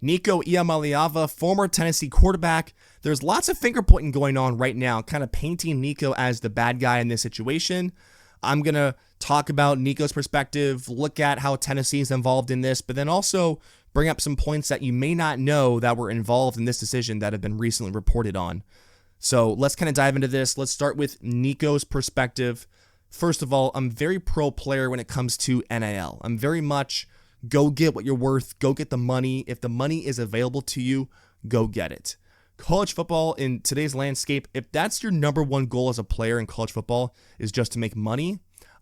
Nico Iamaleava, former Tennessee quarterback. There's lots of finger pointing going on right now, kind of painting Nico as the bad guy in this situation. I'm going to talk about Nico's perspective, look at how Tennessee is involved in this, but then also bring up some points that you may not know that were involved in this decision that have been recently reported on. So let's kind of dive into this. Let's start with Nico's perspective. First of all, I'm very pro player when it comes to NIL. I'm very much go get what you're worth, go get the money. If the money is available to you, go get it. College football in today's landscape, if that's your number one goal as a player in college football is just to make money,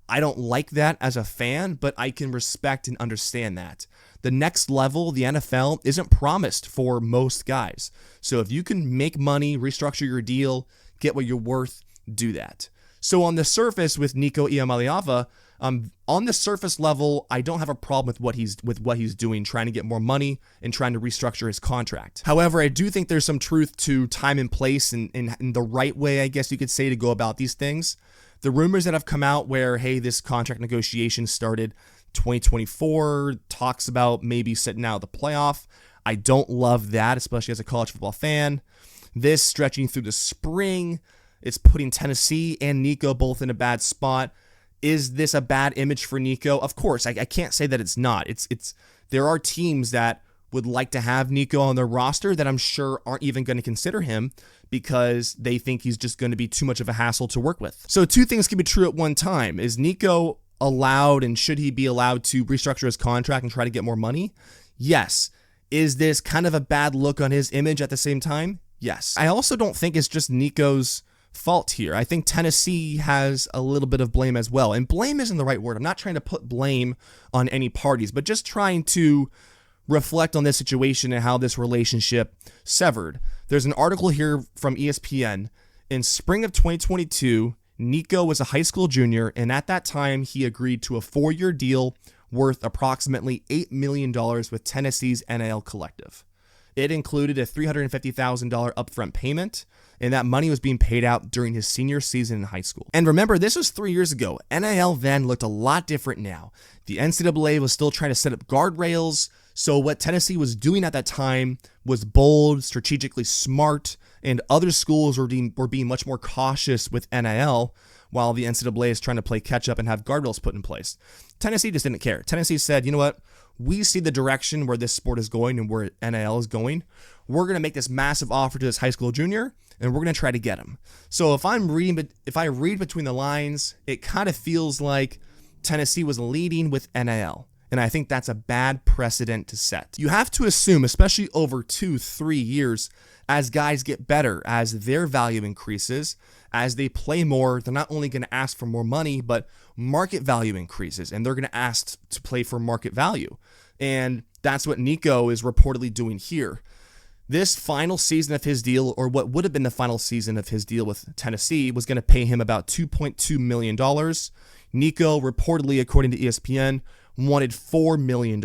I don't like that as a fan, but I can respect and understand that. The next level, the NFL, isn't promised for most guys. So if you can make money, restructure your deal, get what you're worth, do that. So on the surface with Nico Iamaleava, on the surface level, I don't have a problem with what he's doing, trying to get more money and trying to restructure his contract. However, I do think there's some truth to time and place and the right way, I guess you could say, to go about these things. The rumors that have come out where, hey, this contract negotiation started 2024, talks about maybe sitting out of the playoff. I don't love that, especially as a college football fan. This stretching through the spring, it's putting Tennessee and Nico both in a bad spot. Is this a bad image for Nico? Of course, I can't say that it's not. There are teams that would like to have Nico on their roster that I'm sure aren't even going to consider him because they think he's just going to be too much of a hassle to work with. So two things can be true at one time. Is Nico allowed and should he be allowed to restructure his contract and try to get more money? Yes. Is this kind of a bad look on his image at the same time? Yes. I also don't think it's just Nico's fault here. I think Tennessee has a little bit of blame as well. And blame isn't the right word. I'm not trying to put blame on any parties, but just trying to reflect on this situation and how this relationship severed. There's an article here from ESPN. In spring of 2022, Nico was a high school junior, and at that time, he agreed to a 4-year deal worth approximately $8 million with Tennessee's NIL collective. It included a $350,000 upfront payment, and that money was being paid out during his senior season in high school. And remember, this was 3 years ago. NIL then looked a lot different now. The NCAA was still trying to set up guardrails, so what Tennessee was doing at that time was bold, strategically smart, and other schools were being much more cautious with NIL, while the NCAA is trying to play catch up and have guardrails put in place. Tennessee just didn't care. Tennessee said, you know what? We see the direction where this sport is going and where NIL is going. We're going to make this massive offer to this high school junior, and we're going to try to get him. So if I read between the lines, it kind of feels like Tennessee was leading with NIL. And I think that's a bad precedent to set. You have to assume, especially over 2-3 years, as guys get better, as their value increases, as they play more, they're not only going to ask for more money, but market value increases, and they're going to ask to play for market value. And that's what Nico is reportedly doing here. This final season of his deal, or what would have been the final season of his deal with Tennessee, was going to pay him about $2.2 million. Nico, reportedly, according to ESPN, wanted $4 million,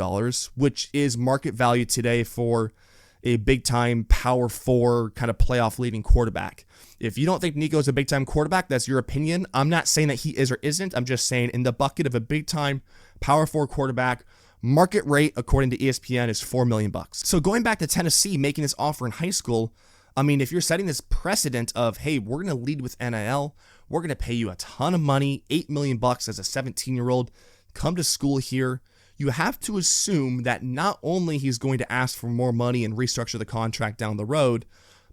which is market value today for a big-time Power 4 kind of playoff-leading quarterback. If you don't think Nico's a big-time quarterback, that's your opinion. I'm not saying that he is or isn't. I'm just saying in the bucket of a big-time Power 4 quarterback, market rate, according to ESPN, is $4 million. So going back to Tennessee making this offer in high school, I mean, if you're setting this precedent of, hey, we're going to lead with NIL, we're going to pay you a ton of money, $8 million as a 17-year-old, come to school here, you have to assume that not only he's going to ask for more money and restructure the contract down the road,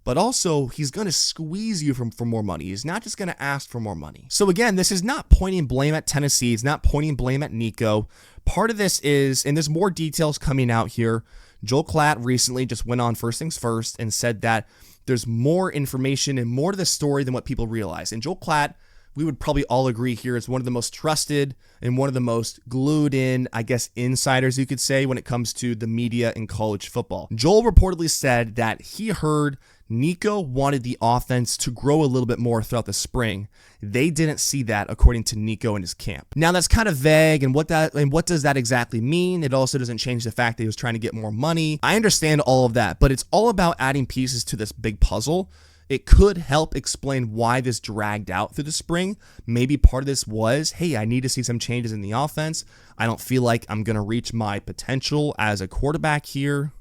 but also he's going to squeeze you for more money. He's not just going to ask for more money. So again, this is not pointing blame at Tennessee. It's not pointing blame at Nico. Part of this is, and there's more details coming out here, Joel Klatt recently just went on First Things First and said that there's more information and more to the story than what people realize. And Joel Klatt, we would probably all agree here, is one of the most trusted and one of the most glued in, I guess, insiders, you could say, when it comes to the media in college football. Joel reportedly said that he heard Nico wanted the offense to grow a little bit more throughout the spring. They didn't see that, according to Nico and his camp. Now, that's kind of vague, and what does that exactly mean? It also doesn't change the fact that he was trying to get more money. I understand all of that, but it's all about adding pieces to this big puzzle. It could help explain why this dragged out through the spring. Maybe part of this was, hey, I need to see some changes in the offense. I don't feel like I'm going to reach my potential as a quarterback here.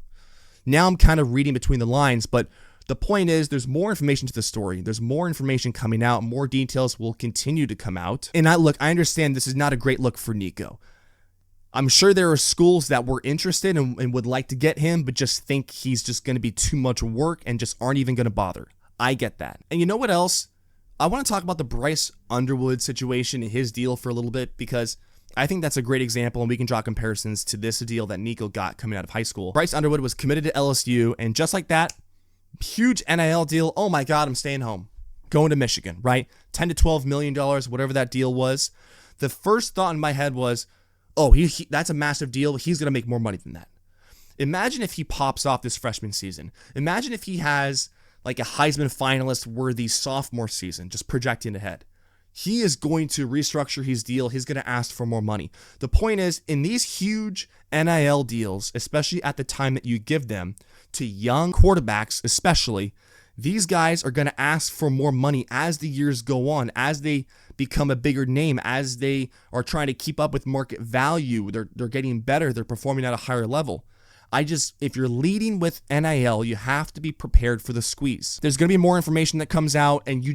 Now I'm kind of reading between the lines, but the point is there's more information to the story. There's more information coming out. More details will continue to come out. And I understand this is not a great look for Nico. I'm sure there are schools that were interested and would like to get him, but just think he's just going to be too much work and just aren't even going to bother. I get that. And you know what else? I want to talk about the Bryce Underwood situation and his deal for a little bit, because I think that's a great example, and we can draw comparisons to this deal that Nico got coming out of high school. Bryce Underwood was committed to LSU, and just like that, huge NIL deal. Oh my God, I'm staying home. Going to Michigan, right? $10 to $12 million, whatever that deal was. The first thought in my head was, oh, that's a massive deal. He's going to make more money than that. Imagine if he pops off this freshman season. Imagine if he has like a Heisman finalist worthy sophomore season, just projecting ahead. He is going to restructure his deal. He's going to ask for more money. The point is, in these huge NIL deals, especially at the time that you give them to young quarterbacks, especially, these guys are going to ask for more money as the years go on, as they become a bigger name, as they are trying to keep up with market value. They're getting better. They're performing at a higher level. If you're leading with NIL, you have to be prepared for the squeeze. There's going to be more information that comes out, and you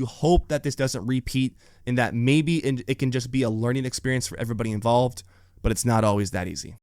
hope that this doesn't repeat, and that maybe it can just be a learning experience for everybody involved, but it's not always that easy.